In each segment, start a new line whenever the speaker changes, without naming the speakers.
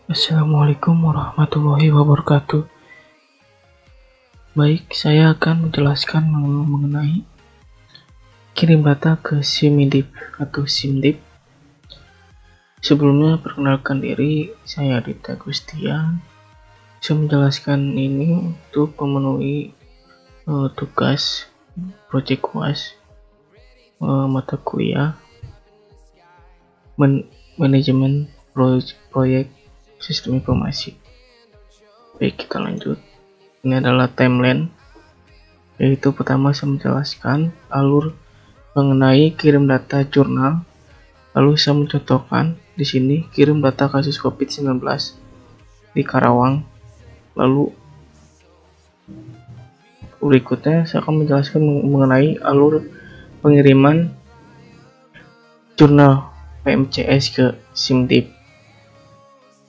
Assalamualaikum warahmatullahi wabarakatuh. Baik, saya akan menjelaskan mengenai kirim data ke SIMDIP atau SIMDIP. Sebelumnya perkenalkan diri, saya Aditya Gustian. Saya menjelaskan ini untuk memenuhi tugas proyek UAS mata kuliah manajemen proyek sistem informasi. Baik, kita lanjut. Ini adalah timeline, yaitu pertama saya menjelaskan alur mengenai kirim data jurnal. Lalu saya mencontohkan di sini kirim data kasus COVID-19 di Karawang. Lalu berikutnya saya akan menjelaskan mengenai alur pengiriman jurnal PMCS ke SIMDIP.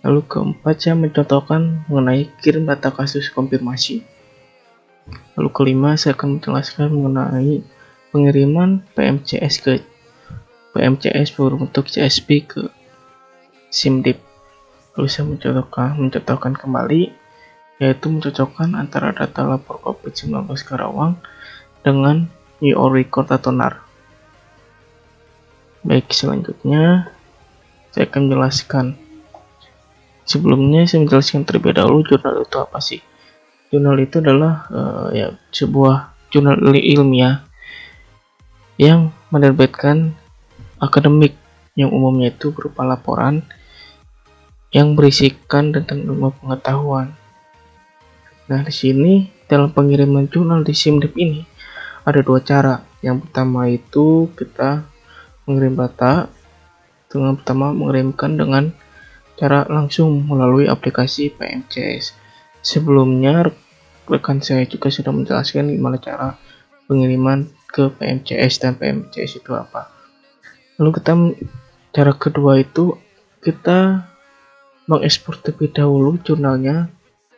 Lalu keempat, saya mencontohkan mengenai kirim data kasus konfirmasi. Lalu kelima, saya akan menjelaskan mengenai pengiriman PMCS berbentuk CSP ke SIMDIP. Lalu saya mencontohkan kembali, yaitu mencocokkan antara data lapor COVID-19 Karawang dengan UO record atau NAR. Baik, selanjutnya saya akan menjelaskan. Sebelumnya saya menjelaskan terlebih dahulu jurnal itu apa sih. Jurnal itu adalah sebuah jurnal ilmiah yang menerbitkan akademik yang umumnya itu berupa laporan yang berisikan tentang ilmu pengetahuan. Nah, di sini dalam pengiriman jurnal di SIMDIP ini ada dua cara. Yang pertama itu kita mengirim data dengan pertama mengirimkan dengan cara langsung melalui aplikasi PMCS. Sebelumnya rekan saya juga sudah menjelaskan gimana cara pengiriman ke PMCS dan PMCS itu apa. Lalu cara kedua itu kita mengekspor terlebih dahulu jurnalnya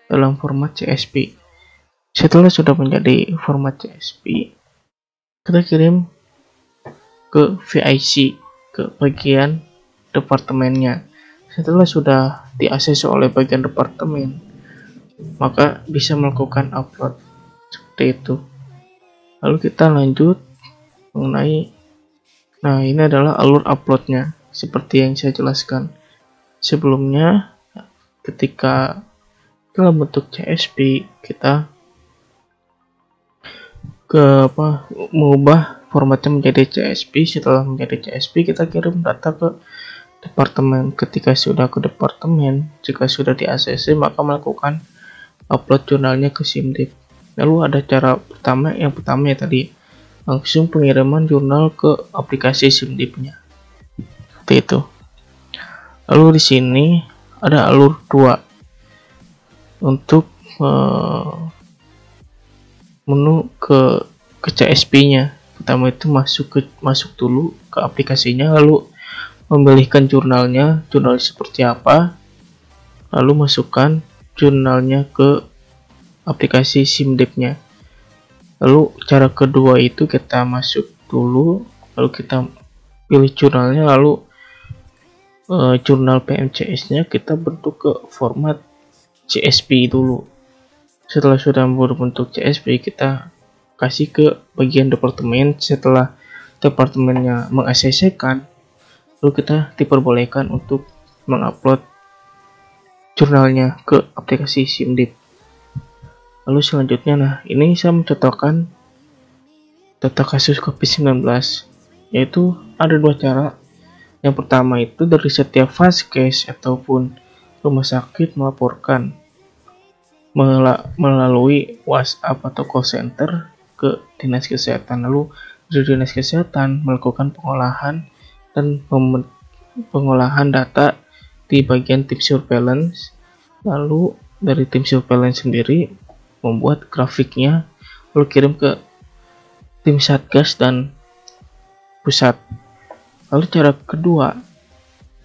dalam format CSV. Setelah sudah menjadi format CSV, kita kirim ke VIC, ke bagian departemennya. Setelah sudah diakses oleh bagian departemen, maka bisa melakukan upload seperti itu. Lalu kita lanjut mengenai, nah ini adalah alur uploadnya seperti yang saya jelaskan sebelumnya. Ketika dalam bentuk CSV, kita mengubah formatnya menjadi CSV. Setelah menjadi CSV, kita kirim data ke departemen. Ketika sudah ke departemen, jika sudah di ACC, maka melakukan upload jurnalnya ke SIMDIP. Lalu ada cara pertama, yang pertama ya tadi langsung pengiriman jurnal ke aplikasi SIMDIP-nya. Seperti itu. Lalu di sini ada alur 2 untuk menu ke CSP-nya. Pertama itu masuk dulu ke aplikasinya, lalu memilihkan jurnal seperti apa, lalu masukkan jurnalnya ke aplikasi SIMDIP-nya. Lalu cara kedua itu kita masuk dulu, lalu kita pilih jurnalnya, lalu jurnal PMCS-nya kita bentuk ke format CSV dulu. Setelah sudah berbentuk CSV, kita kasih ke bagian departemen. Setelah departemennya mengakseskan, lalu kita diperbolehkan untuk mengupload jurnalnya ke aplikasi SIMDIP. Lalu selanjutnya, nah ini saya mencontohkan data kasus COVID-19, yaitu ada dua cara. Yang pertama itu dari setiap vaskes ataupun rumah sakit melaporkan melalui WhatsApp atau call center ke dinas kesehatan. Lalu dari dinas kesehatan melakukan pengolahan data di bagian tim surveillance. Lalu dari tim surveillance sendiri membuat grafiknya, lalu kirim ke tim satgas dan pusat. Lalu cara kedua,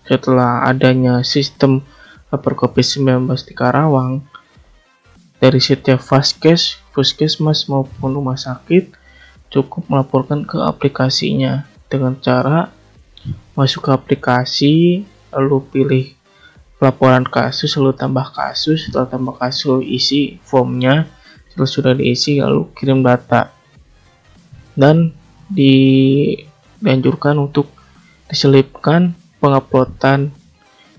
setelah adanya sistem lapor COVID-19 di Karawang, dari setiap vaskes, puskesmas maupun rumah sakit cukup melaporkan ke aplikasinya dengan cara masuk ke aplikasi, lalu pilih laporan kasus, lalu tambah kasus, setelah tambah kasus lalu isi formnya, setelah sudah diisi lalu kirim data, dan dianjurkan untuk diselipkan penguploadan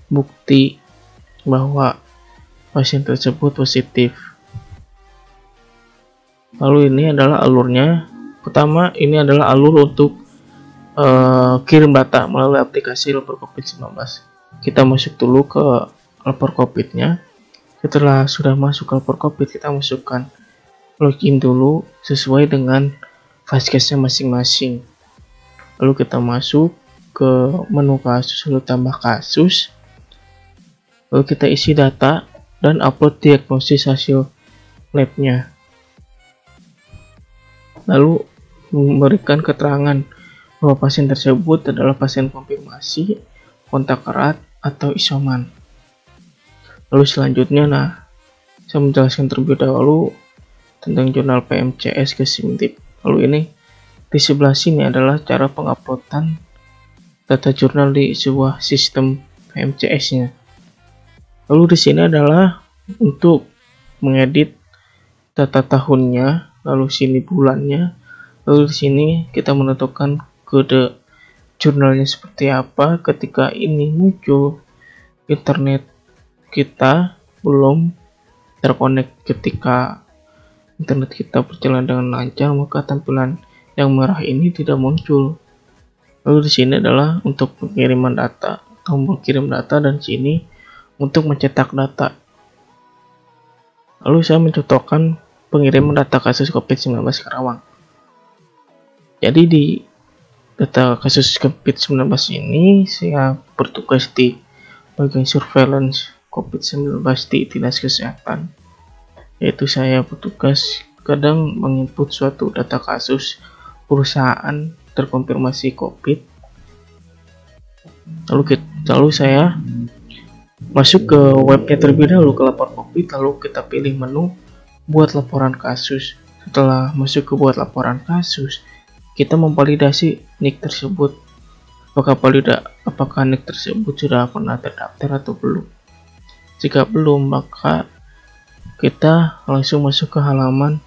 bukti bahwa pasien tersebut positif. Lalu ini adalah alurnya. Pertama, ini adalah alur untuk kirim data melalui aplikasi lapor COVID-19. Kita masuk dulu ke lapor COVID-nya. Setelah sudah masuk ke lapor COVID, kita masukkan login dulu sesuai dengan vaskesnya masing-masing. Lalu kita masuk ke menu kasus, lalu tambah kasus, lalu kita isi data dan upload diagnosis hasil labnya, lalu memberikan keterangan bahwa pasien tersebut adalah pasien konfirmasi, kontak erat, atau isoman. Lalu selanjutnya, saya menjelaskan terlebih dahulu tentang jurnal PMCS ke SIMDIP. Lalu ini di sebelah sini adalah cara penguploadan data jurnal di sebuah sistem PMCS-nya. Lalu di sini adalah untuk mengedit data tahunnya, lalu sini bulannya, lalu di sini kita menentukan kode jurnalnya seperti apa. Ketika ini muncul, internet kita belum terkonek. Ketika internet kita berjalan dengan lancar, maka tampilan yang merah ini tidak muncul. Lalu di sini adalah untuk pengiriman data, tombol kirim data, dan sini untuk mencetak data. Lalu saya mencotokkan pengiriman data kasus COVID-19 Karawang. Jadi di data kasus COVID-19 ini saya bertugas di bagian surveillance COVID-19 di Dinas Kesehatan, yaitu saya bertugas kadang menginput suatu data kasus perusahaan terkonfirmasi COVID. Lalu saya masuk ke webnya terlebih dahulu, ke lapor COVID, lalu kita pilih menu buat laporan kasus. Setelah masuk ke buat laporan kasus, kita memvalidasi NIK tersebut. Apakah NIK tersebut sudah pernah terdaftar atau belum? Jika belum, maka kita langsung masuk ke halaman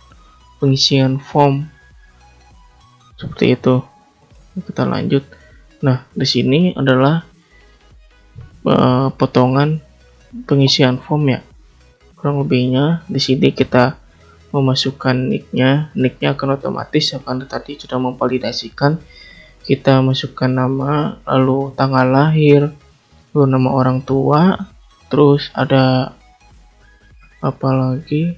pengisian form. Seperti itu. Kita lanjut. Nah, di sini adalah potongan pengisian form ya. Kurang lebihnya di sini kita memasukkan nicknya akan otomatis karena tadi sudah memvalidasikan. Kita masukkan nama, lalu tanggal lahir, lalu nama orang tua, terus ada apa lagi,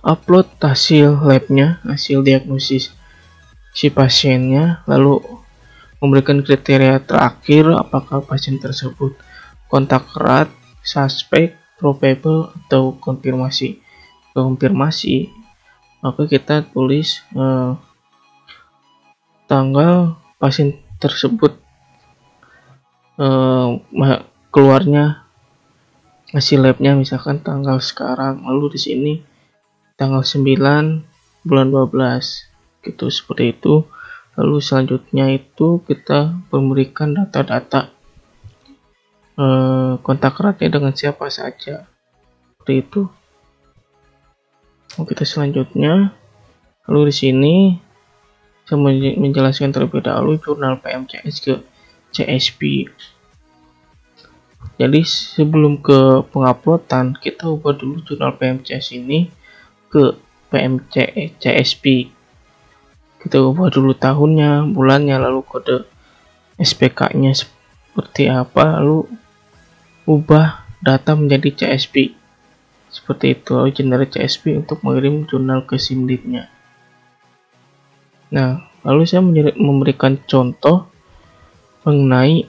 upload hasil labnya, hasil diagnosis si pasiennya, lalu memberikan kriteria terakhir apakah pasien tersebut kontak erat, suspek, probable, atau konfirmasi. Maka kita tulis tanggal pasien tersebut keluarnya hasil labnya, misalkan tanggal sekarang, lalu di sini tanggal 9 bulan 12 gitu, seperti itu. Lalu selanjutnya itu kita memberikan data-data kontak eratnya dengan siapa saja, seperti itu. Kita selanjutnya, lalu di sini saya menjelaskan terlebih dahulu jurnal PMCS ke CSP. Jadi sebelum ke penguploadan, kita ubah dulu jurnal PMCS ini ke CSP. Kita ubah dulu tahunnya, bulannya, lalu kode SPK-nya seperti apa, lalu ubah data menjadi CSP. Seperti itu, lalu generate CSP untuk mengirim jurnal ke SIMDIP-nya. Nah, lalu saya memberikan contoh mengenai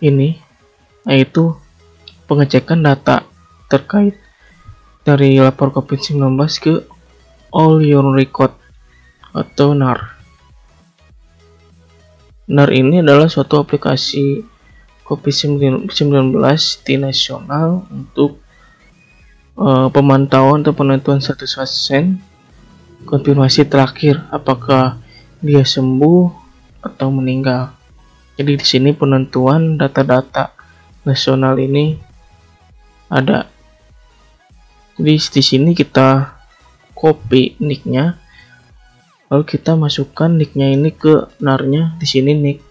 ini, yaitu pengecekan data terkait dari lapor COVID-19 ke All Your Record atau NAR. NAR ini adalah suatu aplikasi COVID-19 di nasional untuk pemantauan atau penentuan status pasien konfirmasi terakhir, apakah dia sembuh atau meninggal. Jadi di sini penentuan data-data nasional ini ada. Jadi di sini kita copy nicknya, lalu kita masukkan nicknya ini ke NAR-nya. Di sini nick,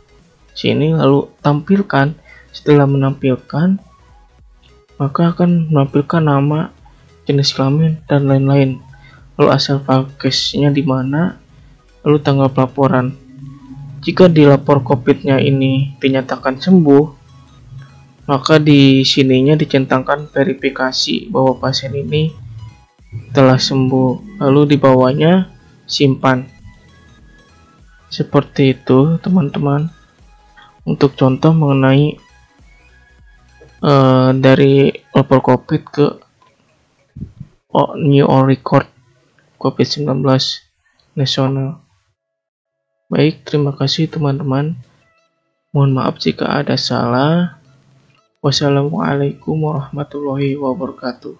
sini lalu tampilkan. Setelah menampilkan, maka akan menampilkan nama, jenis kelamin, dan lain-lain. Lalu asal file cache-nya di mana, lalu tanggal pelaporan. Jika di lapor COVID-nya ini dinyatakan sembuh, maka di sininya dicentangkan verifikasi bahwa pasien ini telah sembuh, lalu di bawahnya simpan. Seperti itu teman-teman, untuk contoh mengenai dari lapor COVID ke new on record COVID-19 nasional. Baik, terima kasih teman-teman. Mohon maaf jika ada salah. Wassalamualaikum warahmatullahi wabarakatuh.